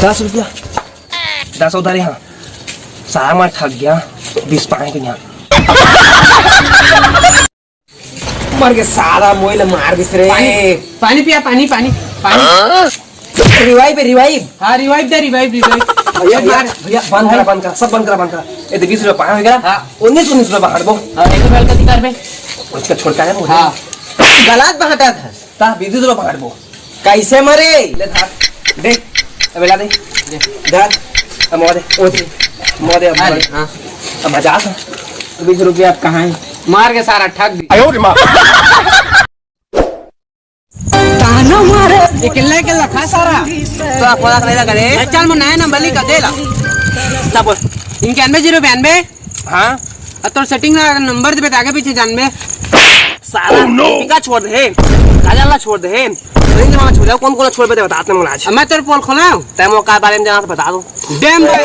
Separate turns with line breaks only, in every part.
10 रुपया 10 उधार यहाँ सारा मार थक गया 20 पाए के यहाँ मर के सारा मोइल मार दिस रे
पानी पिया पानी पानी पानी
रिवाइव
हाँ रिवाइव दे रिवाइव
भैया बंद करा सब बंद करा ये 20 रुपया पाया होगा
हाँ
19 रुपया बाहर दो
एक फल कति कर बे
उसका छोड़ता है मुझे
हाँ
गलत बांटा था 20 रुपया बाहर दो कैसे मरे ले धार देख अबे ला दे धार अब मोदे
हाँ
अब मजाक 20 रुपया आप कहाँ है
मार के सारा ठग दी
ताना मारे
ये किल्ला खा सारा
तो आप खोला कर करे
चल मैं नया नंबर लिखा दे ला
सब
91
हाँ
अब तो सेटिंग ना नंबर दे आगे पीछे जानबे
सारा टिका छोड़ दे काजला छोड़ दे रिंग मामा छोड़ दे कौन छोड़ दे बता मुझे आज
मैं तेरे पोल खोला
तैमो का बारे में जाना तो बता दो
डैम भाई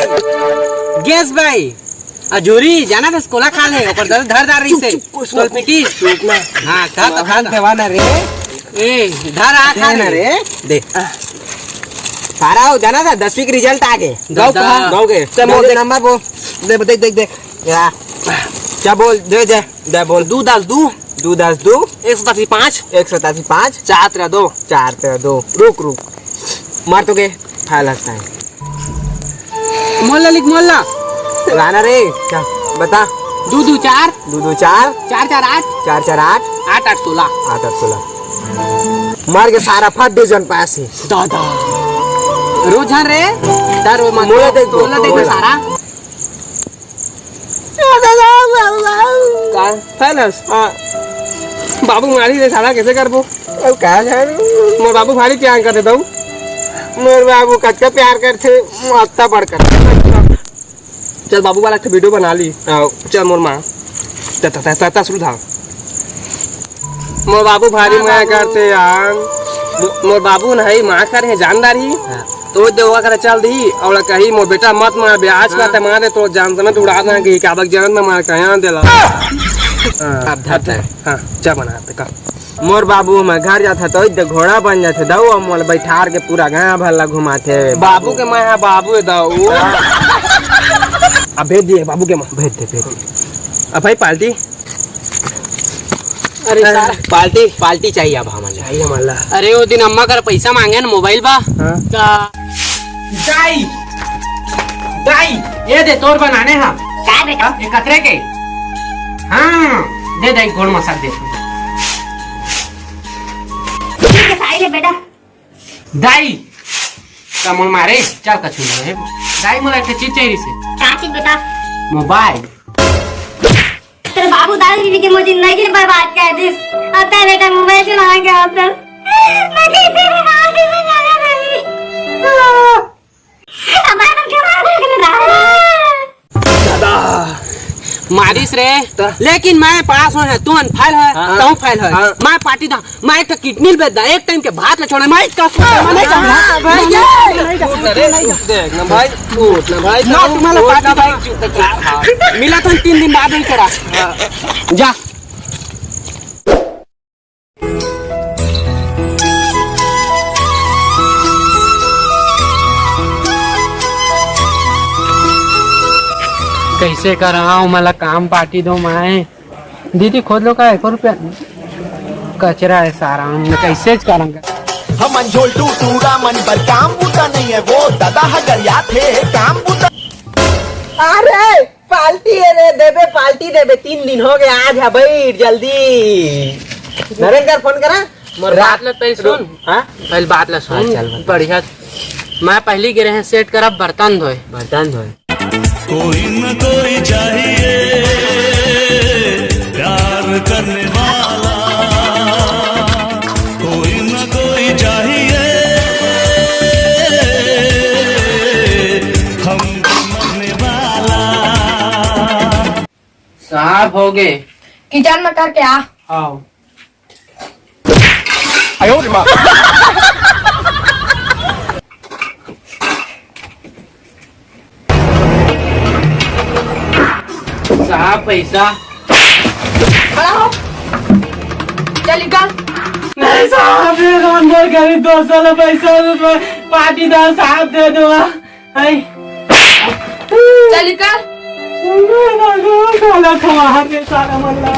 गैस भाई अजूरी जाना था स्कूला खा ले ऊपर धर रही से स्कूल पिटी
चुपना
हां खा
देवाना रे
ए धर आ खा
रे
दे
सारा हो जाना था 10वीं के रिजल्ट आ गए गाँव के तैमो नंबर वो देख या क्या बोल दे बोल 2 10 2 185 4 2 रुक मार तो के फाइल लगता है
मोहल्ला लिख मोहल्ला
गाना रे क्या बता
2 2 4
4
4 4 8 8 8 16
मार के सारा फट डिवीजन पास है
दादा रोजान रे दारो मत
मोला देख
सारा
का फाइनस
बाबू मारी रे सारा कैसे करबो
अब का जान
मोर बाबू भारी प्यार कर देता हूँ
मोर बाबू कच्चा प्यार करते मत्ता बढ़कर
चल बाबू वाला एक वीडियो बना ली चल मोर माँ ता शुरू था मोर बाबू भारी माया करते यार मोर बाबू नहीं माँ कर है जानदार ही तो देवा कर चल दी और कही मोर बेटा मत मार ब्याज का मारे तो जान समय उड़ा देंगे काबक जान में मार कहाँ देला हाँ चा बनाते का
मोर बाबू मैं घर जाता तो घोड़ा बन जाते दऊ मोल बैठार के पूरा गाँव भला घुमाते
बाबू के मैं बाबू दाऊ
अब भेज दिए बाबू के माँ भेज दे
अब भाई पार्टी
अरे पार्टी चाहिए अब हमारा
अरे वो दिन अम्मा कर पैसा मांगे ना मोबाइल बा दाई ये दे तोर बनाने हाँ
क्या बेटा
ये कतरे के हाँ दे दाई गोड़ मसाला दे
ठीक है साई ले बेटा
दाई कमल मारे चल कछु है दाई मोला एक चीज चाहिए से
क्या चीज बेटा
मोबाइल
तेरे बाबू दादी की मुझे जिंदगी बर्बाद कर दी आता है बेटा मोबाइल चलाना क्या होता है मैं कैसे बर्बाद करने जाना रही हमारा क्या
दादा मारिस रे लेकिन मैं पास हो है तू अनफाइल है तू फाइल है मैं पार्टी दा मैं एक किडनी बेच दा एक टाइम के भात न छोड़े मैं का नहीं
भाई भाई
ना तुम्हारा पार्टी भाई मिला तो 3 दिन बाद ही करा जा कैसे कर रहा हूँ मला काम पार्टी दो मैं दीदी खोद लो का 1 रुपया कचरा है सारा मैं कैसे करूँगा
हम झोलटू टूरा मन पर काम बूता नहीं है वो दादा हगरिया थे काम बूता
अरे पार्टी है रे देबे पार्टी देबे 3 दिन हो गए आज है भाई जल्दी नरेंद्र फोन करा
रात ले पहले सुन
हाँ
पहले बात ले सुन बढ़िया मैं पहली गिरे हैं सेट करब बर्तन धोए
कोई न कोई चाहिए प्यार करने वाला कोई न कोई चाहिए हम मरने वाला
साफ हो गए
किचन में करके आ
आओ साहब पैसा
खड़ा हो चल निकल
नहीं साहब ये कौन बोल गरीब 200 पैसा पार्टी दा साहब दे दो आई
चल निकल
खाना खवा के सारा मल्ला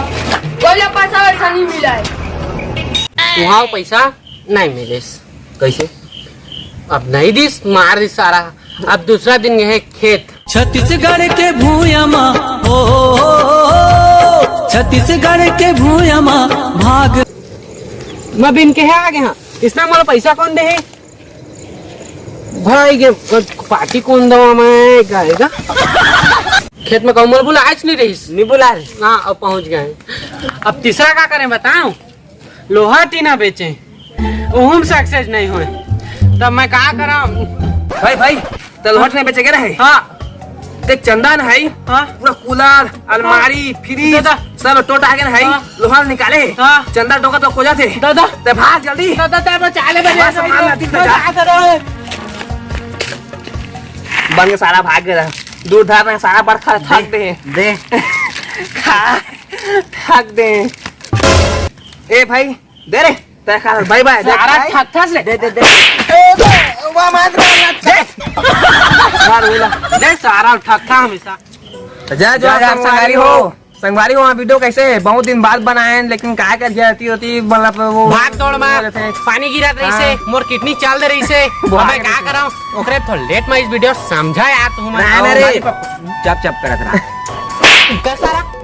बोले पैसा वैसा नहीं मिला है
वहाँ पैसा नहीं मिले।
कैसे?
अब नहीं दिस मार दी सारा। अब दूसरा दिन है खेत।
छत्तीसगढ़ के भूयमा ओ छत्तीसगढ़ के भूयमा भाग
मैं बिन के है आगे। हाँ इसमें मोला पैसा कौन दे है भाई के पार्टी कौन दो मैं गाएगा खेत में कौन बोला आज नहीं रही
नहीं बुला रहे।
हाँ अब पहुंच गए। अब तीसरा क्या करें बताऊं? लोहा टीना बेचे ओहम सक्सेस नहीं हुए तब मैं क्या करा
भाई तलहट नहीं बेचे रहे।
हाँ
देख चंदन है
हाँ
पूरा कूलर अलमारी फ्रिज
दादा।
सब टोटा है भाई
हाँ।
लोहा निकाले
हाँ।
चंदन टोका तो खोजा थे
दादा
ते भाग जल्दी
दादा तेरे को चाले बजे
बस सामान लाती था जा। बन के सारा भाग गया दूर धार में सारा बरखा थक दे
दे
थक दे ए भाई दे रे ते खा बाय बाय
सारा ठक ठक ले
दे दे
वाह मार
दे सारा ठक ठक हमेशा
जा संगवारी हो वीडियो कैसे बहुत दिन बाद बनाए लेकिन क्या कर जाती होती मतलब वो
भाग दौड़ मार पानी गिरत रही से मोर किडनी चल दे रही से मैं क्या कराऊं ओकरे थोड़ा लेट में इस वीडियो समझा यार तू
रे चप करत रहा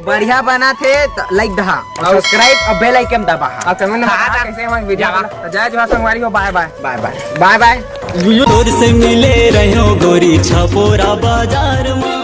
बढ़िया बना थे लाइक दहा सब्सक्राइब और बेल आइकन दबा
अब कमेंट में बता कैसे हम वीडियो जय जोहार संगवारी हो bye bye
bye bye
bye bye
तोर से मिले रहो गोरी छपोरा बाजार में।